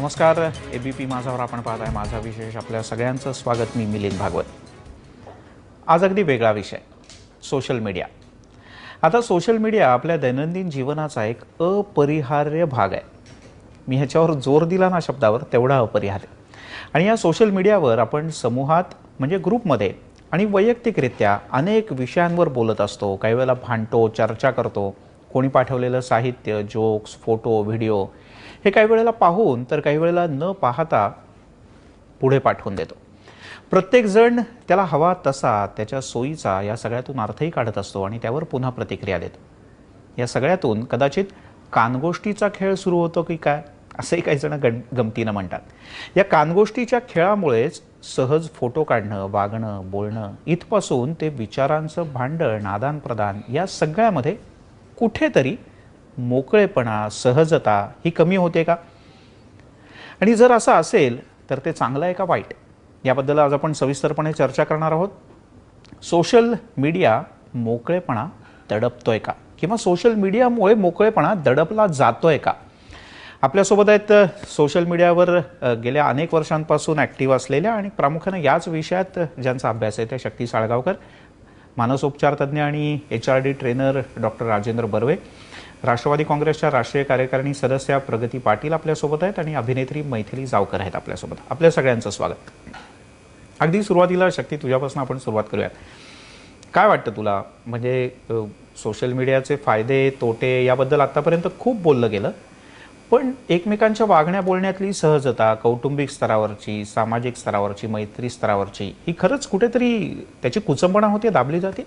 नमस्कार, एबीपी माझावर आपण पाहत आहे माझा विशेष. आपल्या सगळ्यांचं स्वागत. मी मिलिंद भागवत. आज अगदी वेगळा विषय, सोशल मीडिया. आता सोशल मीडिया आपल्या दैनंदिन जीवनाचा एक अपरिहार्य भाग आहे. मी ह्याच्यावर जोर दिला ना शब्दावर, तेवढा अपरिहार्य. आणि या सोशल मीडियावर आपण समूहात म्हणजे ग्रुपमध्ये आणि वैयक्तिकरित्या अनेक विषयांवर बोलत असतो. काही वेळेला भांडतो, चर्चा करतो. कोणी पाठवलेलं साहित्य, जोक्स, फोटो, व्हिडिओ हे काही वेळेला पाहून तर काही वेळेला न पाहता पुढे पाठवून देतो. प्रत्येकजण त्याला हवा तसा त्याच्या सोयीचा या सगळ्यातून अर्थही काढत असतो आणि त्यावर पुन्हा प्रतिक्रिया देतो. या सगळ्यातून कदाचित कानगोष्टीचा खेळ सुरू होतो की काय, असंही काही जण गमतीनं म्हणतात. या कानगोष्टीच्या खेळामुळेच सहज फोटो काढणं, वागणं, बोलणं इथपासून ते विचारांचं भांडण, आदानप्रदान या सगळ्यामध्ये कुठेतरी मोकळेपणा, सहजता ही कमी होते का? आणि जर असं असेल तर ते चांगलं आहे का वाईट, याबद्दल आज आपण सविस्तरपणे चर्चा करणार आहोत. सोशल मीडिया मोकळेपणा दडपतोय का, किंवा सोशल मीडियामुळे मोकळेपणा दडपला जातोय का? आपल्यासोबत आहेत सोशल मीडियावर गेल्या अनेक वर्षांपासून ॲक्टिव्ह असलेल्या आणि प्रामुख्याने याच विषयात ज्यांचा अभ्यास आहे त्या शक्ती साळगावकर, मानसोपचार तज्ज्ञ आणि HRD trainer doctor Rajendra Barve, राष्ट्रवादी काँग्रेसच्या राष्ट्रीय कार्यकारिणी सदस्या प्रगती पाटील आपल्यासोबत आहेत आणि अभिनेत्री मैथिली जावकर आहेत आपल्यासोबत. आपल्या सगळ्यांचं स्वागत. अगदी सुरुवातीला शक्ती तुझ्यापासून आपण सुरुवात करूयात. काय वाटतं तुला, म्हणजे सोशल मीडियाचे फायदे तोटे याबद्दल आतापर्यंत खूप बोललं गेलं, पण एकमेकांच्या वागण्या बोलण्यातली सहजता, कौटुंबिक स्तरावरची, सामाजिक स्तरावरची, मैत्री स्तरावरची ही खरंच कुठेतरी त्याची कुचंबणा होते, दाबली जाते?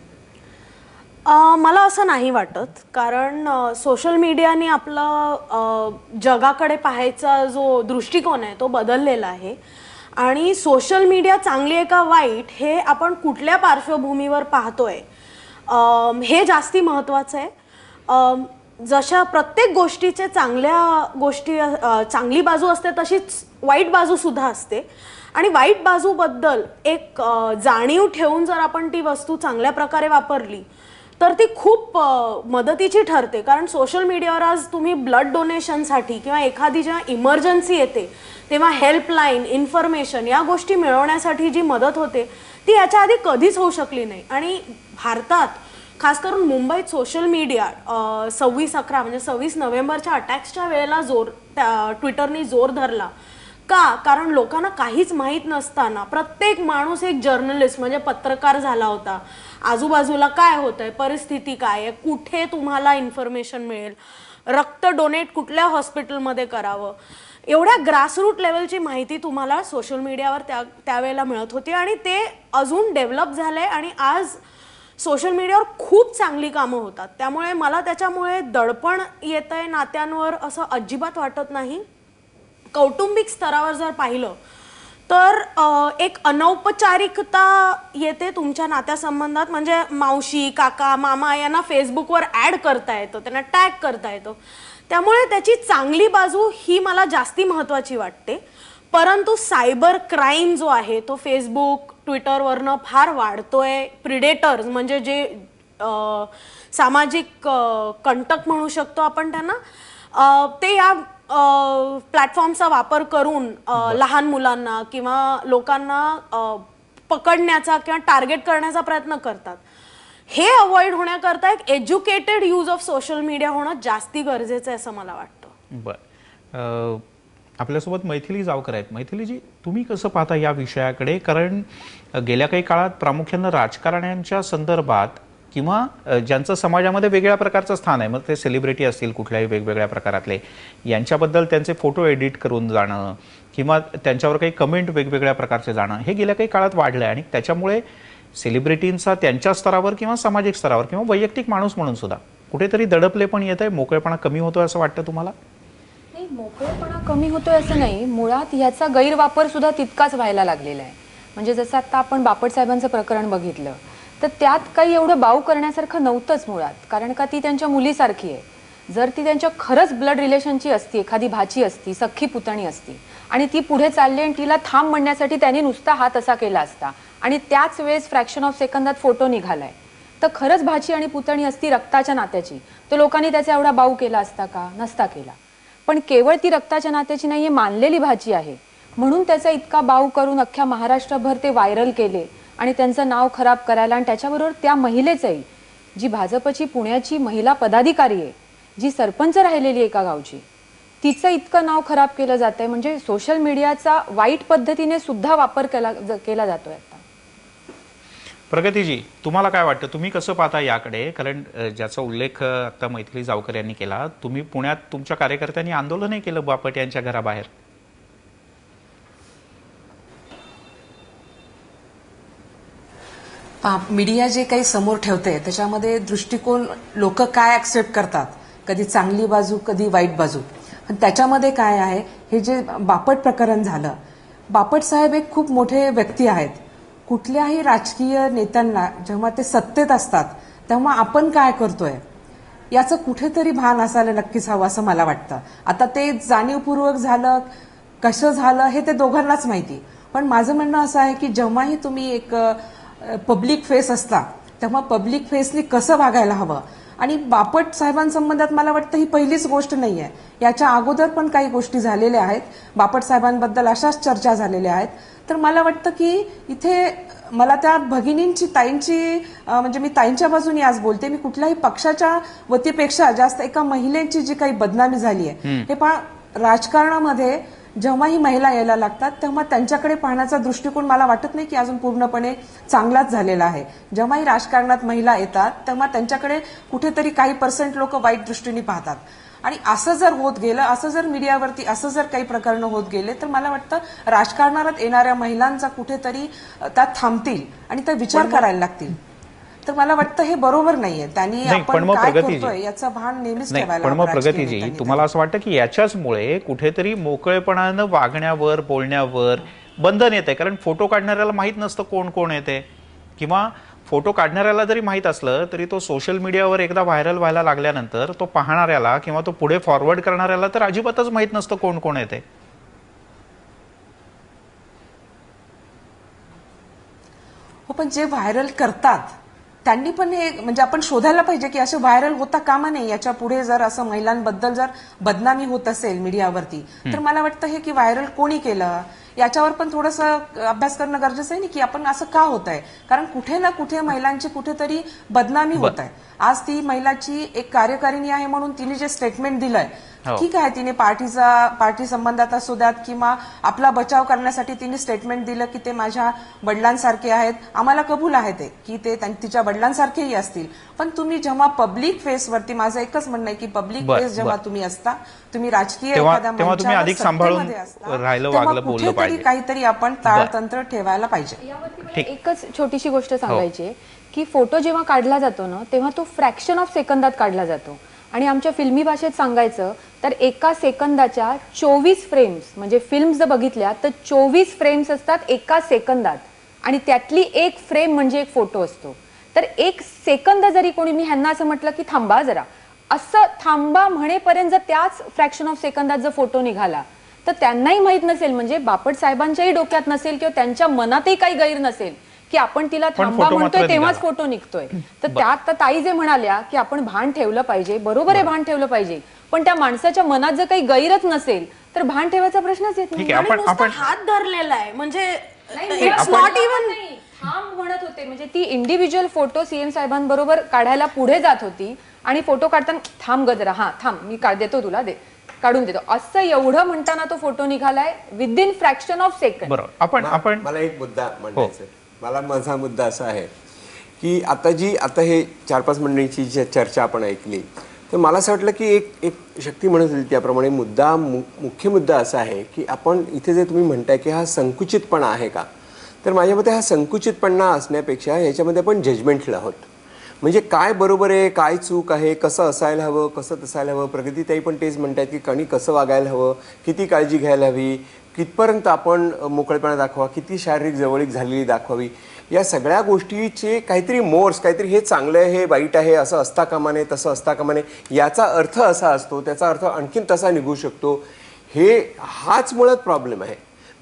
मला असं नाही वाटत, कारण सोशल मीडियाने आपला जगाकडे पाहायचा जो दृष्टिकोन आहे तो बदललेला आहे. आणि सोशल मीडिया चांगली आहे का वाईट हे आपण कुठल्या पार्श्वभूमीवर पाहतोय हे जास्ती महत्त्वाचं आहे. जशा प्रत्येक गोष्टीचे चांगली बाजू असते तशीच वाईट बाजू सुद्धा असते. आणि वाईट बाजूबद्दल एक जाणीव ठेवून जर आपण ती वस्तू चांगल्या प्रकारे वापरली तर ती खूप मदतीची ठरते. कारण सोशल मीडियावर आज तुम्ही ब्लड डोनेशनसाठी किंवा एखादी जेव्हा इमर्जन्सी येते तेव्हा हेल्पलाईन, इन्फॉर्मेशन या गोष्टी मिळवण्यासाठी जी मदत होते ती याच्या आधी कधीच होऊ शकली नाही. आणि भारतात खास करून मुंबईत सोशल मीडिया 26/11 म्हणजे 26 नोव्हेंबरच्या अटॅक्सच्या वेळेला ट्विटरनी जोर धरला का? कारण लोकांना काहीच माहीत नसताना प्रत्येक माणूस एक जर्नलिस्ट म्हणजे पत्रकार झाला होता. आजूबाजूला काय होतंय, परिस्थिती काय आहे, कुठे तुम्हाला इन्फॉर्मेशन मिळेल, रक्त डोनेट कुठल्या हॉस्पिटलमध्ये करावं, एवढ्या ग्रासरूट लेवलची माहिती तुम्हाला सोशल मीडियावर त्यावेळेला मिळत होती. आणि ते अजून डेव्हलप झालंय आणि आज सोशल मीडियावर खूप चांगली कामं होतात. त्यामुळे मला त्याच्यामुळे दडपण येतंय नात्यांवर असं अजिबात वाटत नाही. कौटुंबिक स्तरावर जर पाहिलं तर एक अनौपचारिकता येते तुमच्या नात्यासंबंधात. म्हणजे मावशी, काका, मामा यांना फेसबुकवर ॲड करता येतं, त्यांना टॅग करता येतं. त्यामुळे त्याची चांगली बाजू ही मला जास्ती महत्त्वाची वाटते. परंतु सायबर क्राईम जो आहे तो फेसबुक, ट्विटरवरनं फार वाढतोय. प्रिडेटर्स म्हणजे जे सामाजिक कंटक म्हणू शकतो आपण त्यांना, ते या प्लॅटफॉर्मचा वापर करून लहान मुलांना किंवा लोकांना पकडण्याचा किंवा टार्गेट करण्याचा प्रयत्न करतात. हे अवॉइड होण्याकरता एक educated use of social media होणं जास्ती गरजेचं आहे असं मला वाटतं. बरं, आपल्यासोबत मैथिली जावकर आहेत. मैथिलीजी, तुम्ही कसं पाहता या विषयाकडे? कारण गेल्या काही काळात प्रामुख्यानं राजकारण्यांच्या संदर्भात किंवा ज्यांचं समाजामध्ये वेगळ्या प्रकारचं स्थान आहे, मग ते सेलिब्रिटी असतील कुठल्याही वेगवेगळ्या प्रकारातले, यांच्याबद्दल त्यांचे फोटो एडिट करून जाणं किंवा त्यांच्यावर काही कमेंट वेगवेगळ्या प्रकारचे जाणं हे गेल्या काही काळात वाढलं आहे. आणि त्याच्यामुळे सेलिब्रिटींचा त्यांच्या स्तरावर किंवा सामाजिक स्तरावर किंवा वैयक्तिक माणूस म्हणून सुद्धा कुठेतरी दडपले पण येत आहे, मोकळेपणा कमी होतोय असं वाटतं तुम्हाला? नाही, मोकळेपणा कमी होतोय असं नाही. मुळात ह्याचा गैरवापर सुद्धा तितकाच व्हायला लागलेला आहे. म्हणजे जसं आता आपण बापट साहेबांचं प्रकरण बघितलं तर त्यात काही एवढं बाऊ करण्यासारखं नव्हतंच मुळात. कारण का ती त्यांच्या मुलीसारखी आहे. जर ती त्यांच्या खरंच ब्लड रिलेशनची असती, एखादी भाची असती, सख्खी पुतणी असती आणि ती पुढे चालली आणि तिला थांब म्हणण्यासाठी त्यांनी नुसता हात असा केला असता आणि त्याच वेळेस फ्रॅक्शन ऑफ सेकंदात फोटो निघालाय, तर खरंच भाची आणि पुतणी असती रक्ताच्या नात्याची, तर लोकांनी त्याचा एवढा बाऊ केला असता का? नसता केला. पण केवळ ती रक्ताच्या नात्याची नाहीये, मानलेली भाची आहे. म्हणून त्याचा इतका बाऊ करून अख्ख्या महाराष्ट्रभर ते व्हायरल केले आणि त्यांचं नाव खराब करायला, आणि त्याच्याबरोबर त्या महिलेचंही, जी भाजपची पुण्याची महिला पदाधिकारी आहे, जी सरपंच राहिलेली आहे एका गावची, तिचं इतकं नाव खराब केलं जातंय. म्हणजे सोशल मीडियाचा वाईट पद्धतीने सुद्धा वापर केला जातोय आता. प्रगतीजी, तुम्हाला काय वाटतं, तुम्ही कसं पाहता याकडे? कारण ज्याचा उल्लेख आता मैथिली जावकर यांनी केला, तुम्ही पुण्यात तुमच्या कार्यकर्त्यांनी आंदोलनही केलं बापट यांच्या घराबाहेर. मीडिया जे काही समोर ठेवते त्याच्यामध्ये दृष्टिकोन लोक काय ऍक्सेप्ट करतात, कधी चांगली बाजू कधी वाईट बाजू. पण त्याच्यामध्ये काय आहे, हे जे बापट प्रकरण झालं, बापट साहेब एक खूप मोठे व्यक्ती आहेत. कुठल्याही राजकीय नेत्यांना जेव्हा ते सत्तेत असतात तेव्हा आपण काय करतोय याचं कुठेतरी भान असायला नक्कीच हवं असं मला वाटतं. आता ते जाणीवपूर्वक झालं कसं झालं हे ते दोघांनाच माहिती. पण माझं म्हणणं असं आहे की जेव्हाही तुम्ही एक पब्लिक फेस असता तेव्हा पब्लिक फेसनी कसं वागायला हवं. आणि बापट साहेबांसंबंधात मला वाटतं ही पहिलीच गोष्ट नाही आहे. याच्या अगोदर पण काही गोष्टी झालेल्या आहेत, बापट साहेबांबद्दल अशाच चर्चा झालेल्या आहेत. तर मला वाटतं की इथे मला त्या भगिनींची, ताईंची, म्हणजे मी ताईंच्या बाजूने आज बोलते, मी कुठल्याही पक्षाच्या वतीपेक्षा जास्त एका महिलेची जी काही बदनामी झाली आहे, हे पहा, राजकारणामध्ये जेव्हा ही महिला यायला लागतात तेव्हा त्यांच्याकडे पाहण्याचा दृष्टिकोन मला वाटत नाही की अजून पूर्णपणे चांगलाच झालेला आहे. जेव्हाही राजकारणात महिला येतात तेव्हा त्यांच्याकडे कुठेतरी काही पर्सेंट लोक वाईट दृष्टीने पाहतात. आणि असं जर होत गेलं, असं जर मीडियावरती असं जर काही प्रकरणं होत गेले तर मला वाटतं राजकारणात येणाऱ्या महिलांचा कुठेतरी त्या थांबतील आणि त्या विचार करायला लागतील. तर मला वाटतं हे बरोबर नाहीये. त्यांनी आपण काय करतोय याचं भान नेहमीच ठेवायला. पण मग प्रगतीजी, तुम्हाला असं वाटतं की याच्याचमुळे कुठेतरी मोकळेपणानं वागण्यावर, बोलण्यावर बंधन येते? कारण फोटो काढणाऱ्याला माहित नसतं कोण कोण येते, किंवा फोटो काढणाऱ्याला जरी माहित असलं तरी तो सोशल मीडियावर एकदा व्हायरल व्हायला लागल्यानंतर तो पाहणाऱ्याला किंवा तो पुढे फॉरवर्ड करणाऱ्याला तर अजिबातच माहित नसतं कोण कोण येते. हो, पण जे व्हायरल करतात त्यांनी पण हे म्हणजे आपण शोधायला पाहिजे की असं व्हायरल होता कामा नाही. याच्या पुढे जर असं महिलांबद्दल जर बदनामी होत असेल मीडियावरती तर मला वाटतं हे की व्हायरल कोणी केलं याच्यावर पण थोडंसं अभ्यास करणं गरजेचं आहे ना, की आपण असं का होत आहे. कारण कुठे ना कुठे महिलांची कुठेतरी बदनामी होत आहे. आज ती महिलाची एक कार्यकारिणी आहे म्हणून तिने जे स्टेटमेंट दिलंय, ठीक आहे, तिने पार्टी संबंधात असू द्यात किंवा आपला बचाव करण्यासाठी तिने स्टेटमेंट दिलं की ते माझ्या वडिलांसारखे आहेत, आम्हाला कबूल आहे ते की ते तिच्या वडिलांसारखेही असतील. पण तुम्ही जेव्हा पब्लिक फेसवरती, माझं एकच म्हणणं आहे की पब्लिक फेस जेव्हा तुम्ही असता, तुम्ही राजकीय एखाद्या तुम्ही अधिक सांभाळून राहिलं, वागलं, बोललं पाहिजे. काहीतरी आपण ताळतंत्र ठेवायला पाहिजे. एकच छोटीशी गोष्ट सांगायची आहे की फोटो जेव्हा काढला जातो ना तेव्हा तो फ्रॅक्शन ऑफ सेकंदात काढला जातो. आणि आमच्या फिल्मी भाषेत सांगायचं तर एका सेकंदाच्या 24 फ्रेम्स, म्हणजे फिल्म्स जर बघितल्या तर 24 फ्रेम्स असतात एका सेकंदात, आणि त्यातली एक फ्रेम म्हणजे एक फोटो असतो. तर एक सेकंद जरी कोणी, मी ह्यांना असं म्हटलं की थांबा जरा, असं थांबा म्हणेपर्यंत जर त्याच फ्रॅक्शन ऑफ सेकंदात जर फोटो निघाला तर त्यांनाही माहित नसेल, म्हणजे बापट साहेबांच्याही डोक्यात नसेल किंवा त्यांच्या मनातही काही गैर नसेल की आपण तिला थांबा म्हणतोय तेव्हाच फोटो निघतोय. तर त्यात ताई जे म्हणाल्या की आपण भान ठेवलं पाहिजे, बरोबर आहे, भान ठेवलं पाहिजे, पण त्या माणसाच्या मनात जर काही गैरच नसेल तर भान ठेवायचा प्रश्नच येत नाही. आपण हात धरलेला आहे म्हणजे इट्स नॉट इव्हन थांब म्हणत होते. म्हणजे ती इंडिव्हिज्युअल फोटो सीएम साहेबांबरोबर काढायला पुढे जात होती आणि फोटो काढताना थांब गजरा, हा थांब, मी देतो तुला, दे, काढून देतो, असं एवढं म्हणताना तो फोटो निघालाय विदिन फ्रॅक्शन ऑफ सेकंड. बरोबर. आपण मला एक मुद्दा मांडायचा, माझा मुद्दा असा आहे की आता हे 4-5 मंडळींची जी चर्चा आपण ऐकली, तर मला असं वाटलं की एक शक्ती म्हणत होती त्याप्रमाणे मुख्य मुद्दा असा आहे की आपण इथे जे तुम्ही म्हणताय की हा संकुचितपणा आहे का, तर माझ्या मते हा संकुचितपणा असण्यापेक्षा याच्यामध्ये आपण जजमेंटला आहोत. म्हणजे काय बरोबर आहे, काय चूक आहे, कसं असायला हवं, कसं तसायला हवं. प्रगतीताई पण तेच म्हणतात की कणी कसं वागायला हवं, किती काळजी घ्यायला हवी, कितपर्यंत आपण मोकळेपणा दाखवा, किती शारीरिक जवळीक झालेली दाखवावी, या सगळ्या गोष्टीचे काहीतरी मोर्स, काहीतरी हे चांगलं आहे, हे वाईट आहे, असं असता कामा नये, तसं असता कामा नये, याचा अर्थ असा असतो, त्याचा अर्थ आणखीन तसा निघू शकतो. हाच मुळात प्रॉब्लेम आहे.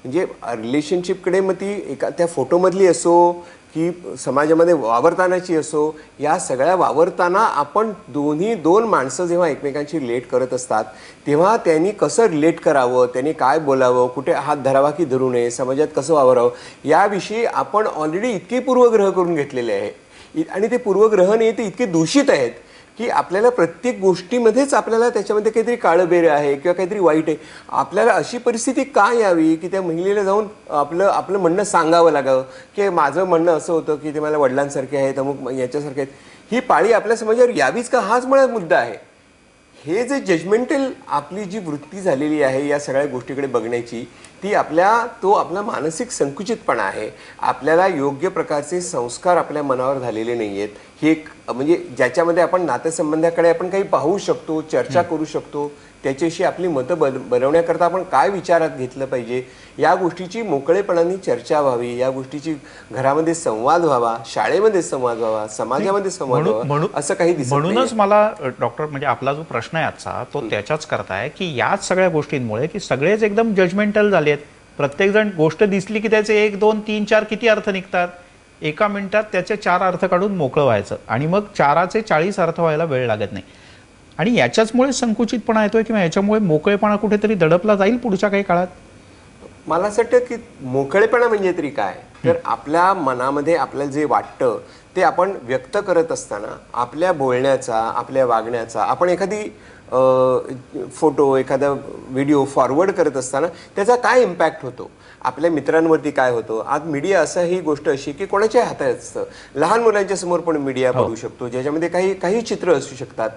म्हणजे रिलेशनशिपकडे मग ती त्या फोटोमधली असो की समाजामध्ये वावरतानाची असो, या सगळ्या वावरताना आपण दोन माणसं जेव्हा एकमेकांशी रिलेट करत असतात तेव्हा त्यांनी कसं रिलेट करावं, त्यांनी काय बोलावं, कुठे हात धरावा की धरू नये, समाजात कसं वावरावं याविषयी आपण ऑलरेडी इतके पूर्वग्रह करून घेतलेले आहे आणि ते पूर्वग्रह नाही ते इतके दूषित आहेत की आपल्याला प्रत्येक गोष्टीमध्येच आपल्याला त्याच्यामध्ये काहीतरी काळबेर आहे किंवा काहीतरी वाईट आहे. आपल्याला अशी परिस्थिती का यावी की त्या महिलेला जाऊन आपलं म्हणणं सांगावं लागावं की माझं म्हणणं असं होतं की ते मला वडिलांसारखे आहेत, अमुक याच्यासारखे आहेत. ही पाळी आपल्या समाजावर यावीच का, हाच मुळात मुद्दा आहे. हे जे जजमेंटल आपली जी वृत्ती झालेली आहे या सगळ्या गोष्टीकडे बघण्याची, ती आपला मानसिक संकुचितपणा आहे. आपल्याला योग्य प्रकारचे संस्कार आपल्या मनावर झालेले नाही आहेत. ही एक म्हणजे ज्याच्यामध्ये आपण नातेसंबंधाकडे आपण काही पाहू शकतो, चर्चा करू शकतो, त्याच्याशी आपली मतं बनवण्याकरता आपण काय विचारात घेतलं पाहिजे या गोष्टीची मोकळेपणाने चर्चा व्हावी, या गोष्टीची घरामध्ये संवाद व्हावा, शाळेमध्ये संवाद व्हावा, समाजामध्ये संवाद व्हावा, असं काही दिसत नाही. म्हणूनच मला डॉक्टर म्हणजे आपला जो प्रश्न आहे आजचा तो त्याच्याच करता आहे की याच सगळ्या गोष्टींमुळे की सगळेच एकदम जजमेंटल झाले आहेत. प्रत्येक जण गोष्ट दिसली की त्याचे 1, 2, 3, 4 किती अर्थ निघतात. एका मिनिटात त्याचे 4 अर्थ काढून मोकळं व्हायचं आणि मग 4चे 40 अर्थ व्हायला वेळ लागत नाही. आणि याच्याचमुळे संकुचितपणा येतोय किंवा याच्यामुळे मोकळेपणा कुठेतरी दडपला जाईल पुढच्या काही काळात. मला असं वाटतं की मोकळेपणा म्हणजे तरी काय, तर आपल्या मनामध्ये आपल्याला जे वाटतं ते आपण व्यक्त करत असताना आपल्या बोलण्याचा, आपल्या वागण्याचा, आपण एखादी फोटो, एखादा व्हिडिओ फॉरवर्ड करत असताना त्याचा काय इम्पॅक्ट होतो, आपल्या मित्रांवरती काय होतं. आज मीडिया असं ही गोष्ट अशी की कोणाच्या हातात असतं. लहान मुलांच्या समोर पण मीडिया पडू शकतो ज्याच्यामध्ये काही चित्र असू शकतात.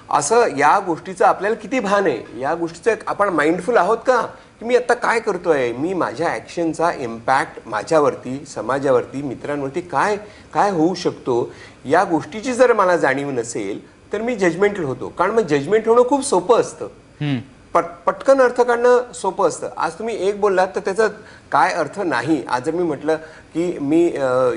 असं या गोष्टीचं आपल्याला किती भान आहे, या गोष्टीचं आपण माइंडफुल आहोत का की मी आता काय करतोय, मी माझ्या ॲक्शनचा इम्पॅक्ट माझ्यावरती, समाजावरती, मित्रांवरती काय काय होऊ शकतो या गोष्टीची जर मला जाणीव नसेल तर मी जजमेंटल होतो. कारण मग जजमेंट होणं खूप सोपं असतं, पटकन अर्थ काढणं सोपं असतं. आज तुम्ही एक बोललात तर त्याचा काय अर्थ नाही. आज जर मी म्हटलं की मी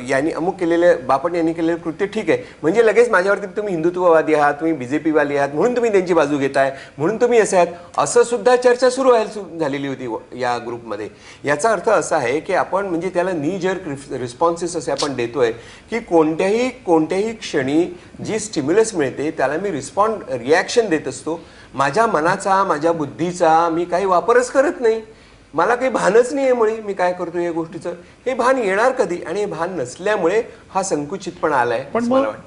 यांनी अमुक केलेले, बापट यांनी केलेले कृत्य ठीक आहे म्हणजे लगेच माझ्यावरती तुम्ही हिंदुत्ववादी आहात, तुम्ही BJP वाली आहात म्हणून तुम्ही त्यांची बाजू घेताय, म्हणून तुम्ही असे आहात, असं सुद्धा चर्चा सुरू झालेली होती या ग्रुपमध्ये. याचा अर्थ असा आहे की आपण म्हणजे त्याला नी जर्क रिस्पॉन्सेस असे आपण देतोय की कोणत्याही क्षणी जी स्टिम्युलस मिळते त्याला मी रिॲक्शन देत असतो. माझ्या मनाचा, माझ्या बुद्धीचा मी काही वापरच करत नाही. मला काही भानच नाही आहे मुळे मी काय करतो या गोष्टीचं. हे भान येणार कधी, आणि हे भान नसल्यामुळे हा संकुचितपणा आलाय.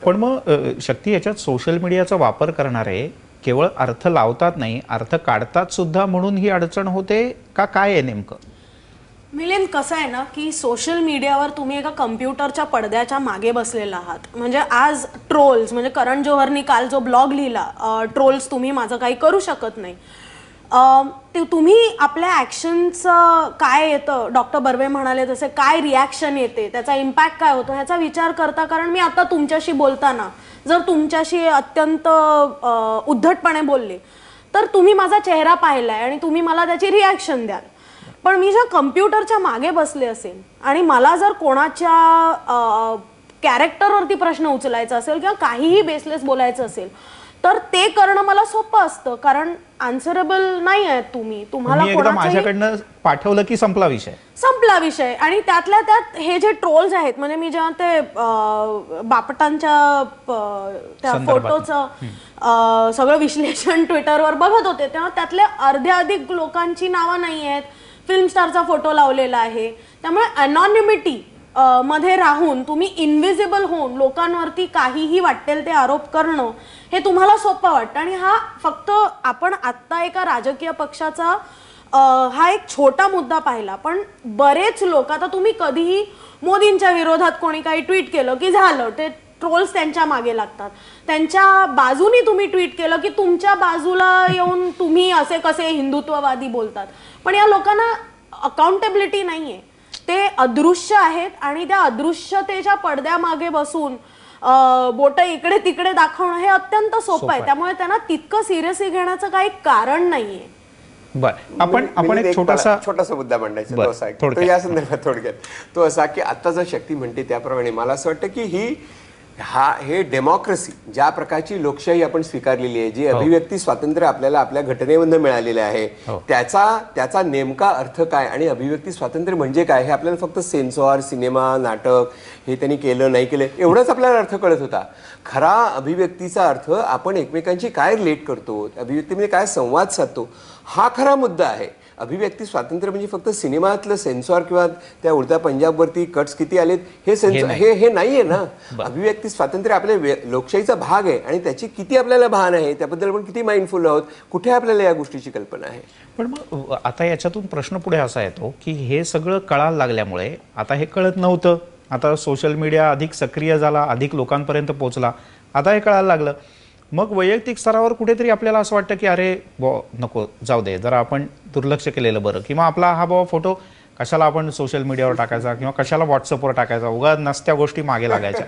पण मग शक्ती, याच्यात सोशल मीडियाचा वापर करणारे केवळ अर्थ लावतात नाही, अर्थ काढतात सुद्धा, म्हणून ही अडचण होते का काय आहे नेमकं? मिलिंद, कसं आहे ना की सोशल मीडियावर तुम्ही एका कम्प्युटरच्या पडद्याच्या मागे बसलेला आहात. म्हणजे आज ट्रोल्स, म्हणजे करण जोहरनी काल जो ब्लॉग लिहिला, ट्रोल्स तुम्ही माझं काही करू शकत नाही, तुम्ही आपल्या ॲक्शनचं काय येतं, डॉक्टर बर्वे म्हणाले तसे काय रिॲक्शन येते, त्याचा इम्पॅक्ट काय होतो ह्याचा विचार करता. कारण मी आता तुमच्याशी बोलताना जर तुमच्याशी अत्यंत उद्धटपणे बोलले तर तुम्ही माझा चेहरा पाहिलाय आणि तुम्ही मला त्याची रिॲक्शन द्याल. पण मी जर कम्प्युटरच्या मागे बसले असेल आणि मला जर कोणाच्या कॅरेक्टरवरती प्रश्न उचलायचा असेल किंवा काहीही बेसलेस बोलायचं असेल तर ते करणं मला सोपं असतं, कारण आन्सरेबल नाही आहेत तुम्ही. तुम्हाला माझ्याकडनं पाठवलं की संपला विषय. आणि त्यातल्या त्यात हे जे ट्रोल्स आहेत, म्हणजे मी जेव्हा ते बापटांच्या त्या फोटोचं सगळं विश्लेषण ट्विटरवर बघत होते तेव्हा त्यातल्या अर्ध्याधिक लोकांची नावं नाही आहेत. फिल्म स्टारचा फोटो लावलेला आहे. त्यामुळे अनॉनिमिटी मध्ये राहून तुम्ही इनव्हिजिबल होऊन लोकांवरती काहीही वाटेल ते आरोप करणं हे तुम्हाला सोपं वाटतं. आणि हा फक्त आपण आत्ता एका राजकीय पक्षाचा हा एक छोटा मुद्दा पाहिला, पण बरेच लोक, आता तुम्ही कधीही मोदींच्या विरोधात कोणी काही ट्विट केलं की झालं, ते ट्रोल्स त्यांच्या मागे लागतात. त्यांच्या बाजूनी तुम्ही ट्विट केलं की तुमच्या बाजूला येऊन तुम्ही असे कसे हिंदुत्ववादी बोलतात. पण या लोकांना अकाउंटेबिलिटी नाहीये, ते अदृश्य आहेत आणि त्या अदृश्यतेच्या पडद्यामागे बसून बोट इकडे तिकडे दाखवणं हे अत्यंत सोपं आहे. त्यामुळे त्यांना तितकं सिरियसली घेण्याचं काही कारण नाहीये. आपण एक छोटासा मुद्दा मांडायचा तो असा, तो या संदर्भात थोडक्यात तो असा की आता जर शक्ती म्हणते त्याप्रमाणे मला असं वाटतं की ही हे डेमोक्रेसी, ज्या प्रकारची लोकशाही आपण स्वीकारलेली आहे, जी अभिव्यक्ती स्वातंत्र्य आपल्याला आपल्या घटनेमधून मिळालेलं आहे, त्याचा नेमका अर्थ काय आणि अभिव्यक्ती स्वातंत्र्य म्हणजे काय हे आपल्याला फक्त सेन्सॉर, सिनेमा, नाटक हे त्यांनी केलं नाही केलं एवढंच आपल्याला अर्थ कळत होता. खरा अभिव्यक्तीचा अर्थ आपण एकमेकांची काय रिलेट करतो, अभिव्यक्तीमध्ये काय संवाद साधतो, हा खरा मुद्दा आहे. अभिव्यक्ती स्वातंत्र्य म्हणजे फक्त सिनेमातलं सेन्सॉर किंवा त्या उडत्या पंजाबवरती कट्स किती आलेत हे नाहीये ना. अभिव्यक्ती स्वातंत्र्य आपल्या लोकशाहीचा भाग आहे आणि त्याची किती आपल्याला भान आहे, त्याबद्दल आपण किती माइंडफुल आहोत, कुठे आपल्याला या गोष्टीची कल्पना आहे. पण मग आता याच्यातून प्रश्न पुढे असा येतो की हे सगळं कळायला लागल्यामुळे आता हे कळत नव्हतं, आता सोशल मीडिया अधिक सक्रिय झाला, अधिक लोकांपर्यंत पोहोचला, आता हे कळायला लागलं. मग वैयक्तिक स्तरावर कुठेतरी आपल्याला असं वाटतं की अरे नको जाऊ दे, जरा आपण दुर्लक्ष केलेलं बरं, किंवा आपला हा फोटो कशाला आपण सोशल मीडियावर टाकायचा किंवा कशाला व्हॉट्सअपवर टाकायचा, उगा नसत्या गोष्टी मागे लागायच्या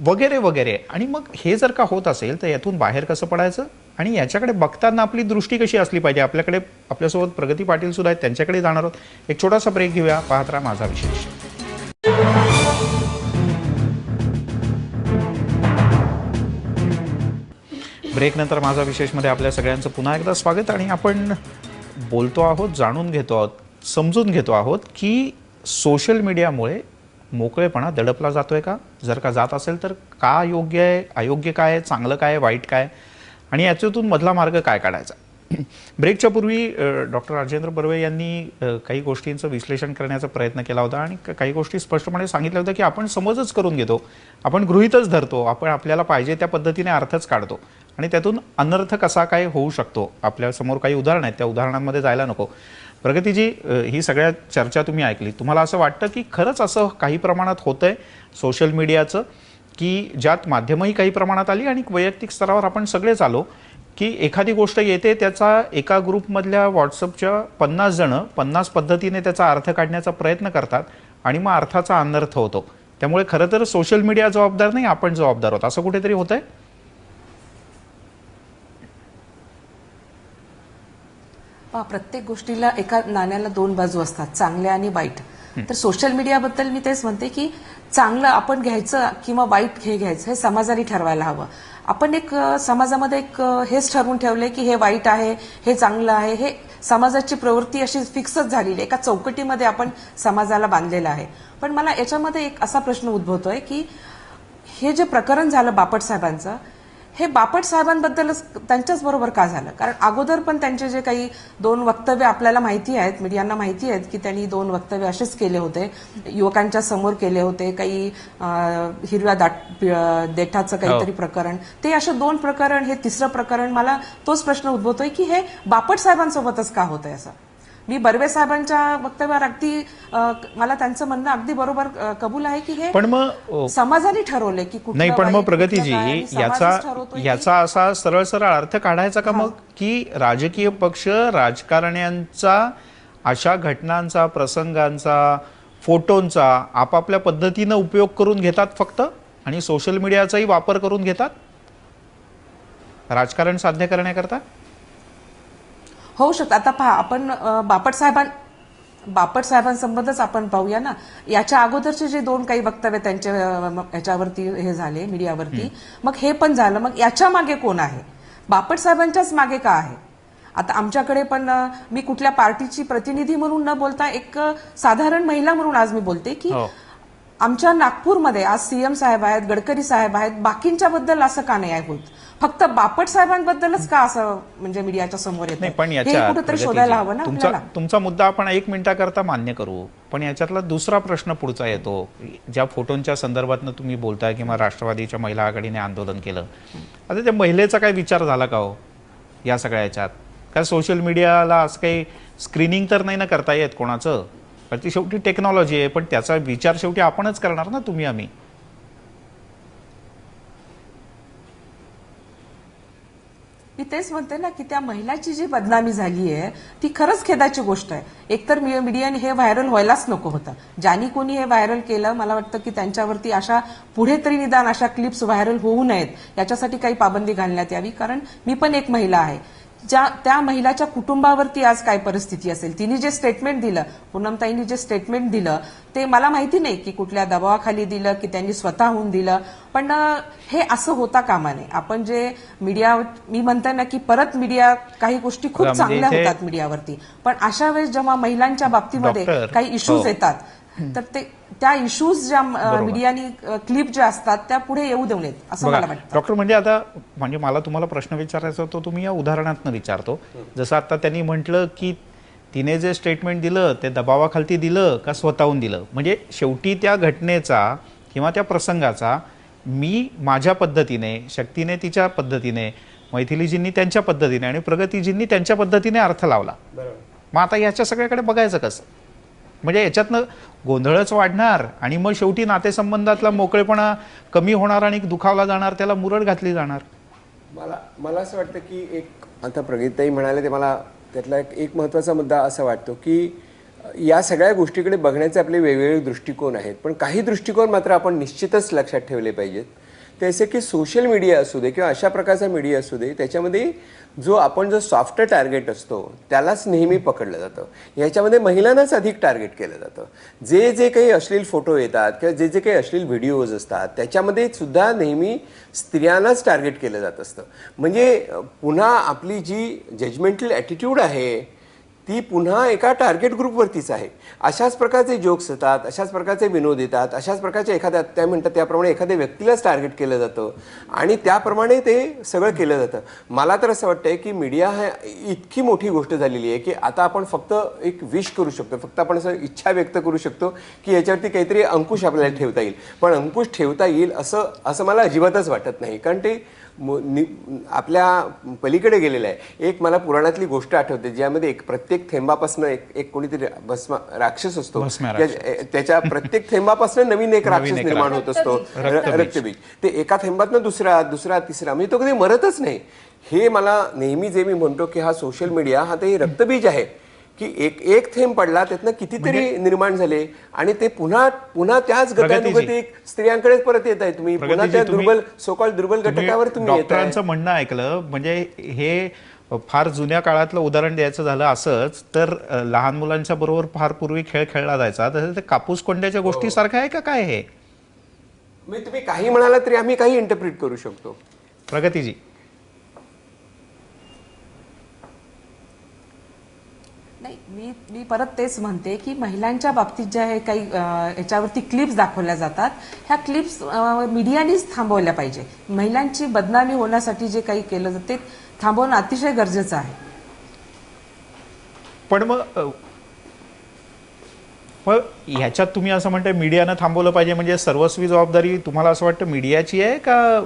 वगैरे वगैरे. आणि मग हे जर का होत असेल तर यातून बाहेर कसं पडायचं आणि याच्याकडे बघताना आपली दृष्टी कशी असली पाहिजे. आपल्याकडे आपल्यासोबत प्रगती पाटील सुद्धा आहेत, त्यांच्याकडे जाणार आहोत. एक छोटासा ब्रेक घेऊया, पाहत राहा माझा विशेष. ब्रेक नंतर माझा विशेषमध्ये आपल्या सगळ्यांचं पुन्हा एकदा स्वागत. आणि आपण बोलतो आहोत, जाणून घेतो आहोत, समजून घेतो आहोत की सोशल मीडियामुळे मोकळेपणा दडपला जातोय का, जर का जात असेल तर का योग्य आहे, अयोग्य काय आहे, चांगलं काय आहे, वाईट काय, आणि याच्यातून मधला मार्ग काय काढायचा. ब्रेकच्या पूर्वी डॉक्टर राजेंद्र बर्वे यांनी काही गोष्टींचं विश्लेषण करण्याचा प्रयत्न केला होता आणि काही गोष्टी स्पष्टपणे सांगितल्या होत्या की आपण समजच करून घेतो, आपण गृहीतच धरतो, आपण आपल्याला पाहिजे त्या पद्धतीने अर्थच काढतो आणि त्यातून अनर्थ कसा काय होऊ शकतो. आपल्यासमोर काही उदाहरणं आहेत, त्या उदाहरणांमध्ये जायला नको. प्रगतीजी, ही सगळ्या चर्चा तुम्ही ऐकली, तुम्हाला असं वाटतं की खरंच असं काही प्रमाणात होतंय सोशल मीडियाचं, की ज्यात माध्यमही काही प्रमाणात आली आणि वैयक्तिक स्तरावर आपण सगळेच आलो, की एखादी गोष्ट येते त्याचा एका ग्रुपमधल्या व्हॉट्सअपच्या 50 जणं 50 पद्धतीने त्याचा अर्थ काढण्याचा प्रयत्न करतात आणि मग अर्थाचा अनर्थ होतो. त्यामुळे खरं तर सोशल मीडिया जबाबदार नाही, आपण जबाबदार आहोत, असं कुठेतरी होतंय. प्रत्येक गोष्टीला एका नाण्याला दोन बाजू असतात, चांगल्या आणि वाईट. तर सोशल मीडियाबद्दल मी तेच म्हणते की चांगलं आपण घ्यायचं किंवा वाईट हे घ्यायचं हे समाजाने ठरवायला हवं. आपण एक समाजामध्ये हेच ठरवून ठेवलंय की हे वाईट आहे, हे चांगलं आहे, हे समाजाची प्रवृत्ती अशी फिक्सच झालेली, एका चौकटीमध्ये आपण समाजाला बांधलेलं आहे. पण मला याच्यामध्ये एक असा प्रश्न उद्भवतोय की हे जे प्रकरण झालं बापट साहेबांचं, हे बापट साहेबांबद्दलच त्यांच्याच बरोबर का झालं? कारण अगोदर पण त्यांचे जे काही 2 वक्तव्य आपल्याला माहिती आहेत, मीडियांना माहिती आहेत की त्यांनी 2 वक्तव्य असेच केले होते, युवकांच्या समोर केले होते, काही हिरव्या देठाचं काहीतरी प्रकरण, ते असे 2 प्रकरण, हे 3रं प्रकरण. मला तोच प्रश्न उद्भवतोय की हे बापट साहेबांसोबतच का होतंय असं. मी बर्वे साहेबांच्या वक्तव्यावर अगदी मला त्यांचं म्हणणं अगदी बरोबर कबूल आहे की हे पण मग समाजाने ठरवले की नाही. पण मग प्रगतीजी, याचा असा सरळ सरळ अर्थ काढायचा का मग की राजकीय पक्ष राजकारण्यांचा अशा घटनांचा, प्रसंगांचा, फोटोंचा आपापल्या पद्धतीनं उपयोग करून घेतात फक्त, आणि सोशल मीडियाचाही वापर करून घेतात राजकारण साध्य करण्याकरता? होऊ शकतं. आता पहा, आपण बापट साहेबांसंबंधच आपण पाहूया ना. याच्या अगोदरचे जे 2 काही वक्तव्य त्यांच्या याच्यावरती हे झाले मीडियावरती, मग हे पण झालं. मग याच्या मागे कोण आहे? बापट साहेबांच्याच मागे का आहे? आता आमच्याकडे पण मी कुठल्या पार्टीची प्रतिनिधी म्हणून न बोलता एक साधारण महिला म्हणून आज मी बोलते की आमच्या नागपूरमध्ये आज सीएम साहेब आहेत, गडकरी साहेब आहेत, बाकींच्या बद्दल असं का नाही होत? फक्त बापट साहेबांबद्दलच का असं म्हणजे मीडियाच्या समोर येत नाही? पण हे कुठेतरी शोधायला हवं ना आपल्याला. तुमचा मुद्दा आपण 1 मिनिटाकरता मान्य करू, पण याच्यातला दुसरा प्रश्न पुढचा येतो. ज्या फोटोंच्या संदर्भातनं तुम्ही बोलताय किंवा राष्ट्रवादीच्या महिला आघाडीने आंदोलन केलं, आता त्या महिलेचा काय विचार झाला का हो या सगळ्या याच्यात? काय सोशल मीडियाला असं काही स्क्रीनिंग तर नाही ना करता येत कोणाचं? पण ती शेवटी टेक्नॉलॉजी आहे, पण त्याचा विचार शेवटी आपणच करणार ना, तुम्ही आम्ही. मी तेच म्हणते ना की त्या महिलाची जी बदनामी झाली आहे ती खरंच खेदाची गोष्ट आहे. एकतर मीडियाने हे व्हायरल व्हायलाच नको होतं. ज्यांनी कोणी हे व्हायरल केलं, मला वाटतं की त्यांच्यावरती अशा पुढे तरी निदान अशा क्लिप्स व्हायरल होऊ नयेत याच्यासाठी काही पाबंदी घालण्यात यावी. कारण मी पण एक महिला आहे. त्या महिलाच्या कुटुंबावरती आज काय परिस्थिती असेल. तिने जे स्टेटमेंट दिलं, पूनमताईंनी जे स्टेटमेंट दिलं ते मला माहिती नाही की कुठल्या दबावाखाली दिलं की त्यांनी स्वतःहून दिलं, पण हे असं होता कामा नये. आपण जे मीडिया, मी म्हणते ना की परत मीडिया काही गोष्टी खूप म्हणजे चांगल्या इथे- होतात मीडियावरती, पण अशा वेळेस जेव्हा महिलांच्या बाबतीमध्ये डॉक्टर, काही इश्यूज हो. येतात तर ते त्या इश्यूज ज्या मीडियानी क्लिप ज्या असतात त्या पुढे येऊ देऊ नयेत असं बघा मला वाटतं. डॉक्टर, म्हणजे आता म्हणजे मला तुम्हाला प्रश्न विचारायचा होता, तुम्ही या उदाहरणातनं विचारतो. जसं आता त्यांनी म्हटलं की तिने जे स्टेटमेंट दिलं ते दबावाखाली दिलं का स्वतःहून दिलं, म्हणजे शेवटी त्या घटनेचा किंवा त्या प्रसंगाचा मी माझ्या पद्धतीने, शक्तीने तिच्या पद्धतीने, मैथिलीजींनी त्यांच्या पद्धतीने आणि प्रगतीजींनी त्यांच्या पद्धतीने अर्थ लावला. मग आता याच्या सगळ्याकडे बघायचं कसं? म्हणजे याच्यातनं गोंधळच वाढणार आणि मग शेवटी नातेसंबंधातला मोकळेपणा कमी होणार आणि दुखावला जाणार, त्याला मुरड घातली जाणार. मला असं वाटतं की एक आता प्रगीताई म्हणाले ते मला त्यातला एक महत्त्वाचा मुद्दा असा वाटतो की या सगळ्या गोष्टीकडे बघण्याचे आपले वेगवेगळे दृष्टिकोन आहेत, पण काही दृष्टिकोन मात्र आपण निश्चितच लक्षात ठेवले पाहिजेत. ते असे की सोशल मीडिया असू दे किंवा अशा प्रकारचा मीडिया असू दे, त्याच्यामध्ये जो सॉफ्ट टार्गेट असतो त्यालाच नेहमी पकडलं जातं. याच्यामध्ये महिलांनाच अधिक टार्गेट केलं जातं. जे जे काही अश्लील फोटो येतात किंवा जे जे काही अश्लील व्हिडिओज असतात त्याच्यामध्ये सुद्धा नेहमी स्त्रियांनाच टार्गेट केलं जात असतं. म्हणजे पुन्हा आपली जी जजमेंटल ॲटिट्यूड आहे ती पुन्हा एका टार्गेट ग्रुपवरतीच आहे. अशाच प्रकारचे जोक्स येतात, अशाच प्रकारचे विनोद येतात, अशाच प्रकारचे एखाद्या त्या म्हणतात त्याप्रमाणे एखाद्या व्यक्तीलाच टार्गेट केलं जातं आणि त्याप्रमाणे ते सगळं केलं जातं. मला तर असं वाटतंय की मीडिया हा इतकी मोठी गोष्ट झालेली आहे की आता आपण फक्त एक विश करू शकतो, फक्त आपण असं इच्छा व्यक्त करू शकतो की याच्यावरती काहीतरी अंकुश आपल्याला ठेवता येईल. पण अंकुश ठेवता येईल असं मला अजिबातच वाटत नाही, कारण ते आपल्या पलीकडे गेलेलं आहे. एक मला पुराणातली गोष्ट आठवते ज्यामध्ये एक प्रत्येक थेंबापासून एक कोणीतरी राक्षस असतो, त्याच्या प्रत्येक थेंबापासून नवीन एक राक्षस निर्माण होत असतो, रक्तबीज. ते एका थेंबातनं दुसरा तिसरा, म्हणजे तो कधी मरतच नाही. हे मला नेहमी जे मी म्हणतो की हा सोशल मीडिया हा ते रक्तबीज आहे की एक थेंब पडला त्यातनं कितीतरी निर्माण झाले आणि ते पुन्हा त्याच गतानुगतिक स्त्रियांकडेच परत येत आहे. तुम्ही पुन्हा त्या दुर्बल घटकावर तुम्ही डॉक्टरांचं म्हणणं ऐकलं. म्हणजे हे फार जुन्या काळातलं उदाहरण द्यायचं झालं असंच तर लहान मुलांच्या बरोबर फार पूर्वी खेळ खेळला जायचा, तसं ते कापूस कोंड्याच्या गोष्टीसारखं आहे का काय? हे तुम्ही काही म्हणाला तरी आम्ही काही इंटरप्रिट करू शकतो. प्रगतीजी, नाही, मी परत तेच म्हणते की महिलांच्या बाबतीत ज्या हे काही याच्यावरती क्लिप्स दाखवल्या जातात, ह्या क्लिप्स मीडियानेच थांबवल्या पाहिजे. महिलांची बदनामी होण्यासाठी जे काही केलं जातं ते थांबवणं अतिशय गरजेचं आहे. पण मग ह्याच्यात तुम्ही असं म्हणताय मीडियानं थांबवलं पाहिजे, म्हणजे सर्वस्वी जबाबदारी तुम्हाला असं वाटतं मीडियाची आहे का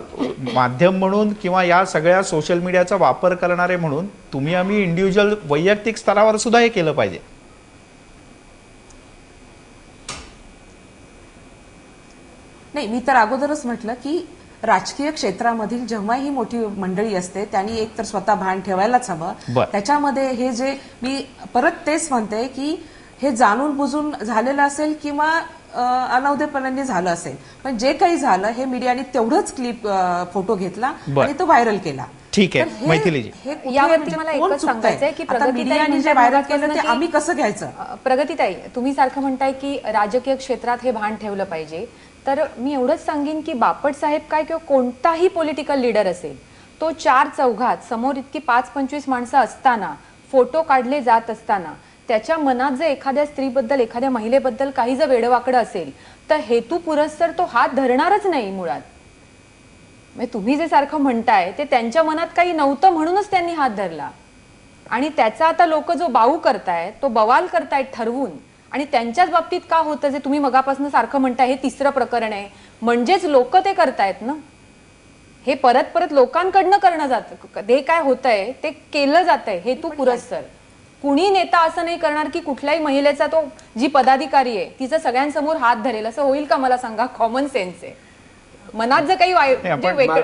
माध्यम म्हणून किंवा या सगळ्या सोशल मीडियाचा वापर करणारे म्हणून तुम्ही आम्ही इंडिव्हिज्युअल वैयक्तिक स्तरावर सुद्धा हे केलं पाहिजे? नाही, मी तर अगोदरच म्हटलं की राजकीय क्षेत्रामधील जेव्हा ही मोठी मंडळी असते त्यांनी एक तर स्वतः भान ठेवायलाच हवं. त्याच्यामध्ये हे जे मी परत तेच म्हणते की हे जाणून बुजून झालेलं असेल किंवा अनवधेपणाने झालं असेल, पण जे काही झालं हे मीडियाने तेवढंच क्लिप फोटो घेतला आणि तो व्हायरल केला. ठीक आहे मैथिलीजी, यावरती मला एकच सांगायचंय की मीडियाने जे व्हायरल केलं ते आम्ही कसं घ्यायचं? प्रगतीताई, तुम्ही सारखं म्हणताय की राजकीय क्षेत्रात हे भान ठेवलं पाहिजे, तर मी एवढंच सांगेन की बापट साहेब काय किंवा कोणताही पॉलिटिकल लीडर असेल, तो 4 चौघात समोर इतकी 5-25 माणसं असताना, फोटो काढले जात असताना त्याच्या मनात जर एखाद्या स्त्रीबद्दल, एखाद्या महिलेबद्दल काही जर वेडवाकडं असेल तर हेतू पुरस्सर तो हात धरणारच नाही मुळात. म्हणजे तुम्ही जे सारखं म्हणताय ते त्यांच्या मनात काही नव्हतं म्हणूनच त्यांनी हात धरला आणि त्याचा आता लोक जो बाऊ करतायत, तो बवाल करतायत ठरवून, आणि त्यांच्याच बाबतीत का होतं जे तुम्ही मगापासून सारखं म्हणताय हे तिसरं प्रकरण आहे, म्हणजेच लोक ते करतायत ना, हे परत परत लोकांकडनं करणं जातं. हे काय होतंय ते केलं जातंय हेतू पुरस्सर. कुणी नेता असं नाही करणार की कुठल्याही महिलेचा तो जी पदाधिकारी आहे तिचं सगळ्यांसमोर हात धरेल, असं होईल का? मला सांगा. कॉमन सेन्स आहे. मनात जर काही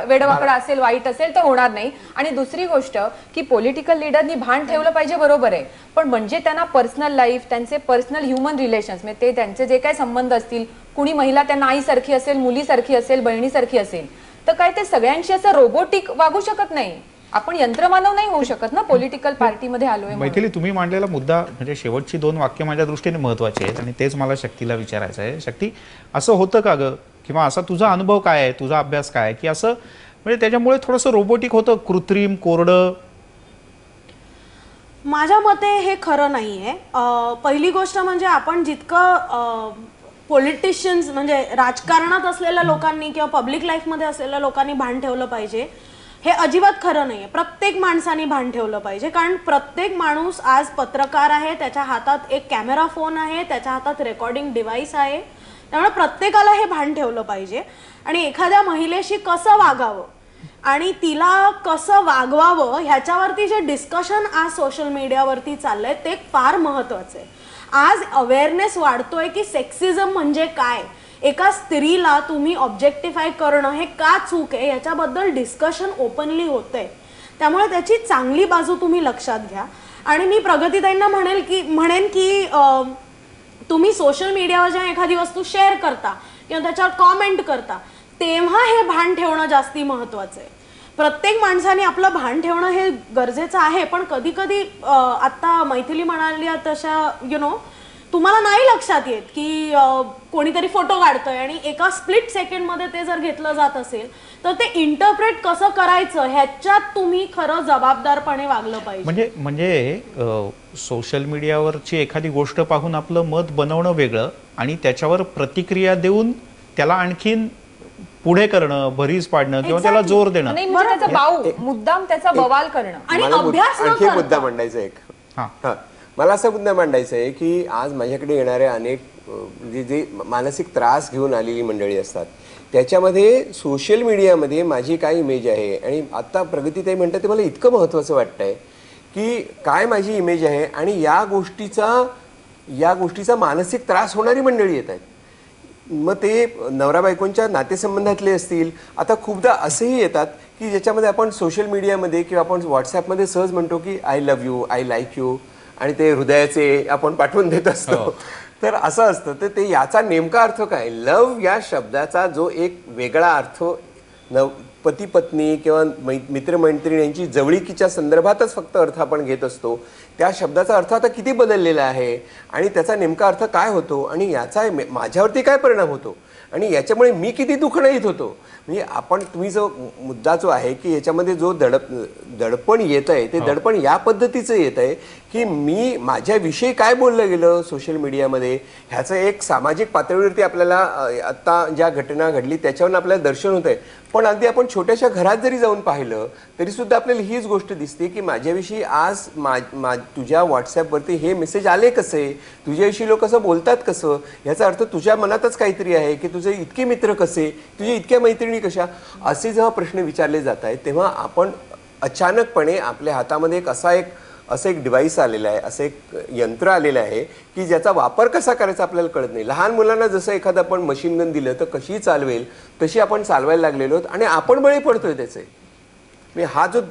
वेडवाकडा असेल, वाईट असेल तर होणार नाही. आणि दुसरी गोष्ट की पॉलिटिकल लीडरनी भान ठेवलं पाहिजे, बरोबर आहे, पण म्हणजे त्यांना पर्सनल लाईफ, त्यांचे पर्सनल ह्युमन रिलेशन्स, म्हणजे ते त्यांचे जे काही संबंध असतील, कुणी महिला त्यांना आईसारखी असेल, मुलीसारखी असेल, बहिणीसारखी असेल, तर काय ते सगळ्यांशी असं रोबोटिक वागू शकत नाही. आपण यंत्रमानव नाही होऊ शकत ना पॉलिटिकल पार्टीमध्ये आलोय म्हणून. मैथिली, तुम्ही मांडलेला मुद्दा म्हणजे शेवटची 2 वाक्य माझ्या दृष्टीने महत्वाची आहेत आणि तेच मला शक्तीला विचारायचं आहे. शक्ती, असं होतं का ग, किंवा असा तुझा अनुभव काय आहे, तुझा अभ्यास काय आहे, की असं म्हणजे त्याच्यामुळे थोडंसं रोबोटिक होतं, कृत्रिम, कोरडं? माझ्या मते हे खरं नाहीये. पहिली गोष्ट म्हणजे आपण जितकं पॉलिटिशियन्स म्हणजे राजकारणात असलेल्या लोकांनी किंवा पब्लिक लाईफमध्ये असलेल्या लोकांनी भान ठेवलं पाहिजे, हे अजिबात खरं नाहीये. प्रत्येक माणसाने भान ठेवलं पाहिजे, कारण प्रत्येक माणूस आज पत्रकार आहे, त्याच्या हातात एक कॅमेरा फोन आहे, त्याच्या हातात रेकॉर्डिंग डिव्हाइस आहे. त्यामुळे प्रत्येकाला हे भान ठेवलं पाहिजे आणि एखाद्या महिलेशी कसं वागावं आणि तिला कसं वागवावं ह्याच्यावरती जे डिस्कशन आज सोशल मीडियावरती चाललंय ते फार महत्वाचं आहे. आज अवेअरनेस वाढतोय की सेक्सिझम म्हणजे काय, एका स्त्रीला तुम्ही ऑब्जेक्टिफाय करणं हे का चूक आहे याच्याबद्दल डिस्कशन ओपनली होतंय. त्यामुळे त्याची चांगली बाजू तुम्ही लक्षात घ्या. आणि मी प्रगतीताईंना म्हणेन की तुम्ही सोशल मीडियावर जेव्हा एखादी वस्तू शेअर करता किंवा त्याच्यावर कॉमेंट करता तेव्हा हे भान ठेवणं जास्ती महत्वाचं आहे. प्रत्येक माणसाने आपलं भान ठेवणं हे गरजेचं आहे, पण कधी कधी आता मैथिली म्हणाली तशा तुम्हाला नाही लक्षात येत की कोणीतरी फोटो काढतोय आणि एका स्प्लिट सेकंडमध्ये ते जर घेतलं जात असेल तर ते इंटरप्रेट कसं करायचं ह्याच्यात तुम्ही खरं जबाबदारपणे वागलं पाहिजे. म्हणजे सोशल मीडियावरची एखादी गोष्ट पाहून आपलं मत बनवणं वेगळं आणि त्याच्यावर प्रतिक्रिया देऊन त्याला आणखीन पुढे करणं, भरीस पाडणं किंवा त्याला जोर देणं. नाही म्हणजे त्याचा बाऊ मुद्दाम त्याचा बवाल करणं आणि मला अभ्यास न आणखी एक करता. मुद्दा मांडायचा एक. हां. हा, मला असा मुद्दा मांडायचा आहे की आज माझ्याकडे येणारे अनेक जे मानसिक त्रास घेऊन आलेली मंडळी असतात त्याच्यामध्ये सोशल मीडियामध्ये माझी काय इमेज आहे. आणि आता प्रगतीताई म्हणतात ते मला इतकं महत्त्वाचं वाटतंय की काय माझी इमेज आहे आणि या गोष्टीचा मानसिक त्रास होणारी मंडळी येत आहेत. मग ते नवरा बायकोंच्या नातेसंबंधातले असतील. आता खूपदा असेही येतात की ज्याच्यामध्ये आपण सोशल मीडियामध्ये किंवा आपण व्हॉट्सॲपमध्ये सहज म्हणतो की I love you, I like you, आणि ते हृदयाचे आपण पाठवून देत असतो. तर असं असतं. तर ते याचा नेमका अर्थ काय, लव्ह या शब्दाचा जो एक वेगळा अर्थ पती पत्नी किंवा मित्रमैत्रिणी यांची जवळीकीच्या संदर्भातच फक्त अर्थ आपण घेत असतो. त्या शब्दाचा अर्थ आता किती बदललेला आहे आणि त्याचा नेमका अर्थ काय होतो आणि याचा माझ्यावरती काय परिणाम होतो आणि याच्यामुळे मी किती दुःखरहित होतो. म्हणजे तुम्ही जो मुद्दा जो आहे की याच्यामध्ये जो दडपण येत आहे ते दडपण या पद्धतीचं येत आहे की मी माझ्याविषयी काय बोललं गेलं सोशल मीडियामध्ये ह्याचं एक सामाजिक पातळीवरती आपल्याला आत्ता ज्या घटना घडली त्याच्यावरून आपल्याला दर्शन होत आहे. पण अगदी आपण छोट्याशा घरात जरी जाऊन पाहिलं तरी सुद्धा आपल्याला हीच गोष्ट दिसते की माझ्याविषयी आज तुझ्या व्हॉट्सॲपवरती हे मेसेज आले कसे, तुझ्याविषयी लोक कसं बोलतात कसं, याचा अर्थ तुझ्या मनातच काहीतरी आहे की तुझे इतके मित्र कसे, तुझे इतक्या मैत्रिणी कशा, असे जेव्हा प्रश्न विचारले जात आहेत तेव्हा आपण अचानकपणे आपल्या हातामध्ये असं एक डिव्हाइस आलेलं आहे, असं एक यंत्र आलेलं आहे की ज्याचा वापर कसा करायचा आपल्याला कळत नाही. लहान मुलांना जसं एखादं आपण मशीन गन दिलं तर कशी चालवेल तशी आपण चालवायला लागलेलो आहोत आणि आपण बळी पडतोय त्याचे. हा जो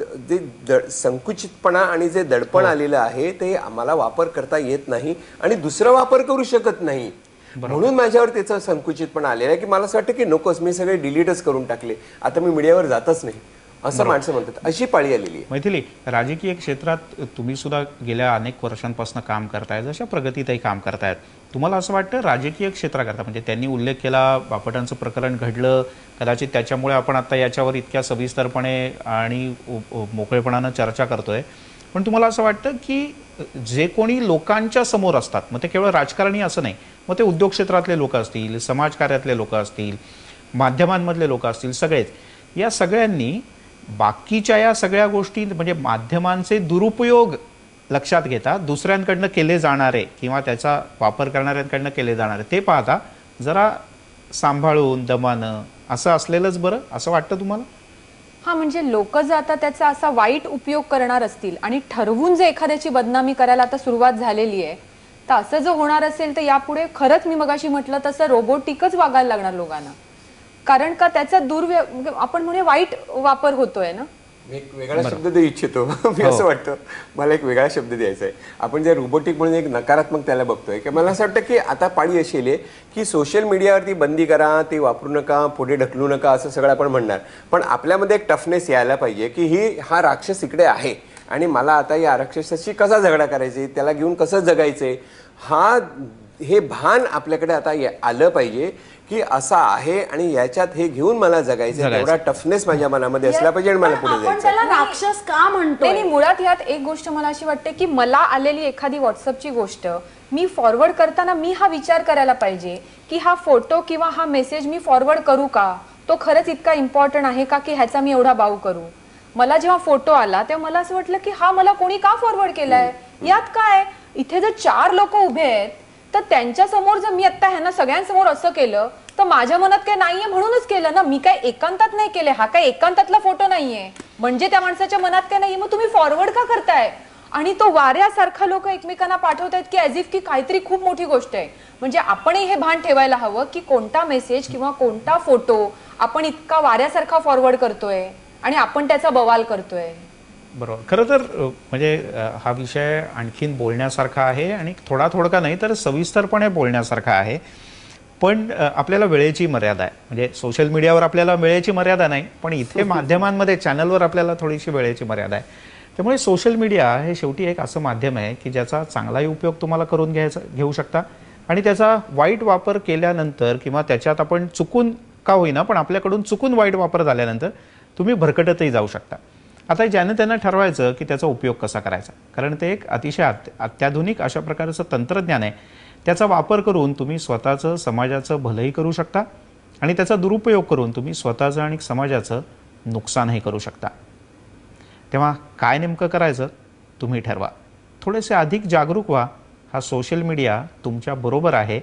संकुचितपणा आणि जे दडपण आलेलं आहे ते आम्हाला वापर करता येत नाही आणि दुसरा वापर करू शकत नाही. म्हणून माझ्यावर त्याचा संकुचितपणा आलेला आहे की मला असं वाटतं की नकोच, मी सगळे डिलीटच करून टाकले, आता मी मीडियावर जातच नाही असं माणसं म्हणतात. अशी पाळी आलेली आहे. मैथिली, राजकीय क्षेत्रात तुम्ही सुद्धा गेल्या अनेक वर्षांपासून काम करताय, जशा प्रगतीताई काम करतायत. तुम्हाला असं वाटतं राजकीय क्षेत्राकरता, म्हणजे त्यांनी उल्लेख केला बापटांचं प्रकरण घडलं, कदाचित त्याच्यामुळे आपण आता याच्यावर इतक्या सविस्तरपणे आणि मोकळेपणानं चर्चा करतोय, पण तुम्हाला असं वाटतं की जे कोणी लोकांच्या समोर असतात, मग ते केवळ राजकारणी असं नाही, मग ते उद्योग क्षेत्रातले लोक असतील, समाजकार्यातले लोक असतील, माध्यमांमधले लोक असतील, सगळेच, या सगळ्यांनी बाकीच्या या सगळ्या गोष्टी म्हणजे माध्यमांचे दुरुपयोग लक्षात घेता दुसऱ्यांकडनं केले जाणारे किंवा त्याचा वापर करणाऱ्यांकडनं केले जाणारे ते पाहता जरा सांभाळून दमानं असं असलेलंच बरं, असं वाटतं तुम्हाला? हा, म्हणजे लोक जर आता त्याचा असा वाईट उपयोग करणार असतील आणि ठरवून जर एखाद्याची बदनामी करायला आता सुरुवात झालेली आहे तर असं जर होणार असेल तर यापुढे खरंच मी मगाशी म्हटलं तसं रोबोटिकच वागायला लागणार लोकांना. कारण का त्याचा आपण म्हणे वाईट वापर होतोय ना. मी एक वेगळा शब्द देऊ इच्छितो. मी असं वाटतं मला एक वेगळा शब्द द्यायचा आहे. आपण जे रोबोटिक म्हणून एक नकारात्मक त्याला बघतोय की मला असं वाटतं की आता पाळी अशी येईल की सोशल मीडियावरती बंदी करा, ते वापरू नका, पुढे ढकलू नका असं सगळं आपण म्हणणार. पण आपल्यामध्ये एक टफनेस यायला पाहिजे की हा राक्षस इकडे आहे आणि मला आता या राक्षसाशी कसा झगडा करायचा, त्याला घेऊन कसं जगायचंय, हे भान आपल्याकडे आता आलं पाहिजे की असं आहे आणि याच्यात हे घेऊन मला जगायचं. एवढा टफनेस माझ्या मनामध्ये असला पाहिजे आणि मला पुढे आपण जायचं. त्याला राक्षस का म्हणतो? नाही, मुळात यात एक गोष्ट मला अशी वाटते की मला आलेली एखादी व्हॉट्सअपची गोष्ट मी फॉरवर्ड करताना मी हा विचार करायला पाहिजे की हा फोटो किंवा हा मेसेज मी फॉरवर्ड करू का, तो खरंच इतका इम्पॉर्टंट आहे का की ह्याचा मी एवढा बाऊ करू. मला जेव्हा फोटो आला तेव्हा मला असं वाटलं की हा मला कोणी का फॉरवर्ड केलाय, यात काय, इथे जर 4 लोक उभे आहेत तर त्यांच्या समोर जर मी आता ह्यांना सगळ्यांसमोर असं केलं तर माझ्या मनात काय नाहीये म्हणूनच केलं ना, मी काय एकांतात नाही केले, हा काय एकांतातला फोटो नाहीये म्हणजे त्या माणसाच्या मनात काय नाहीये, मग तुम्ही फॉरवर्ड का करताय. आणि तो वाऱ्यासारखा लोक एकमेकांना पाठवतायत की ॲज इफ की काहीतरी खूप मोठी गोष्ट आहे. म्हणजे आपणही हे भान ठेवायला हवं की कोणता मेसेज किंवा कोणता फोटो आपण इतका वाऱ्यासारखा फॉरवर्ड करतोय आणि आपण त्याचा बवाल करतोय. बरोबर. खरं तर म्हणजे हा विषय आणखीन बोलण्यासारखा आहे आणि थोडा नाही तर सविस्तरपणे बोलण्यासारखा आहे. पण आपल्याला वेळेची मर्यादा आहे. म्हणजे सोशल मीडियावर आपल्याला वेळेची मर्यादा नाही, पण इथे माध्यमांमध्ये चॅनलवर आपल्याला थोडीशी वेळेची मर्यादा आहे. त्यामुळे सोशल मीडिया हे शेवटी एक असं माध्यम आहे की ज्याचा चांगलाही उपयोग तुम्हाला करून घेऊ शकता आणि त्याचा वाईट वापर केल्यानंतर किंवा त्याच्यात आपण चुकून का होईना पण आपल्याकडून चुकून वाईट वापर झाल्यानंतर तुम्ही भरकटतही जाऊ शकता. आता ज्यानं त्यांना ठरवायचं की त्याचा उपयोग कसा करायचा, कारण ते एक अतिशय अत्याधुनिक अशा प्रकारचं तंत्रज्ञान आहे. त्याचा वापर करून तुम्ही स्वतःचं समाजाचं भलंही करू शकता आणि त्याचा दुरुपयोग करून तुम्ही स्वतःचं आणि समाजाचं नुकसानही करू शकता. तेव्हा काय नेमकं करायचं तुम्ही ठरवा. थोडेसे अधिक जागरूक व्हा. हा सोशल मीडिया तुमच्या बरोबर आहे,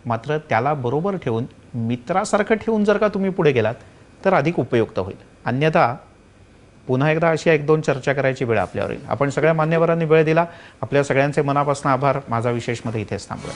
मात्र त्याला बरोबर ठेवून मित्रासारखं ठेवून जर का तुम्ही पुढे गेलात तर अधिक उपयुक्त होईल. अन्यथा पुन्हा एकदा अशी 1-2 चर्चा करायची वेळ आपल्यावर येईल. आपण सगळ्या मान्यवरांनी वेळ दिला. आपल्या सगळ्यांचे मनापासून आभार. माझा विशेषमध्ये इथेच थांबूया.